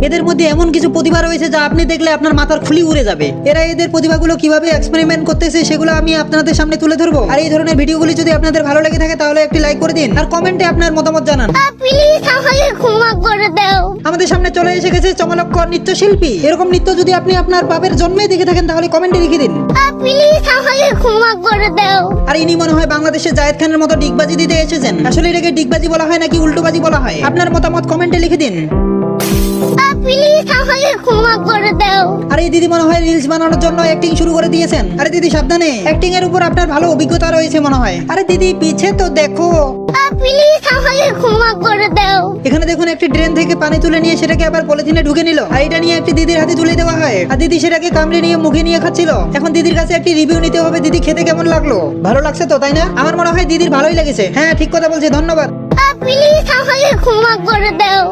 এদের মধ্যে এমন কিছু প্রতিভা রয়েছে যা আপনি দেখলে আপনার মাথার খুলি উড়ে যাবে। এরা এদের প্রতিভাগুলো কিভাবে এক্সপেরিমেন্ট করতেছে সেগুলো আমি আপনাদের সামনে তুলে ধরবো। আর এই ধরনের ভিডিওগুলি যদি আপনাদের ভালো লেগে থাকে তাহলে একটি লাইক করে দিন আর কমেন্টে আপনার মতামত জানান। প্লিজ আমাকে ক্ষমা করে দাও। আমাদের সামনে চলে এসে গেছে চমলক্কর নৃত্যশিল্পী। এরকম নৃত্য যদি আপনি আপনার বাপের জন্মে দেখে থাকেন তাহলে কমেন্টে লিখে দিন। প্লিজ আমাকে ক্ষমা করে দাও। আর ইনি মনে হয় বাংলাদেশে জায়েদ খানের মতো ডিগবাজি দিতে এসেছেন। আসলে এটাকে ডিগবাজি বলা হয় নাকি উল্টোবাজি বলা হয়? আপনার মতামত কমেন্টে লিখে দিন। প্লিজ আমাকে ক্ষমা করে দাও। আর এই দিদি মনে হয় রিলস বানানোর জন্য অ্যাক্টিং শুরু করে দিয়েছেন। আরে দিদি সাবধানে, অ্যাক্টিং এর উপর আপনার ভালো অভিজ্ঞতা রয়েছে মনে হয়। আরে দিদি পিছে তো দেখো। প্লিজ আমাকে ক্ষমা করে দাও। এখানে দেখুন একটি ড্রেন থেকে পানি তুলে নিয়ে সেটাকে আবার পলিথিনে ঢুকে নিল। আর এটা নিয়ে একটি দিদির হাতে তুলে দেওয়া হয় আর দিদি সেটাকে কামড়ে নিয়ে মুখে নিয়ে খাচ্ছিল। এখন দিদির কাছে একটি রিভিউ নিতে হবে, দিদি খেতে কেমন লাগলো। ভালো লাগছে তো, তাই না? আমার মনে হয় দিদির ভালোই লেগেছে। হ্যাঁ ঠিক কথা বলছে, ধন্যবাদ। প্লিজ আমাকে ক্ষমা করে দাও।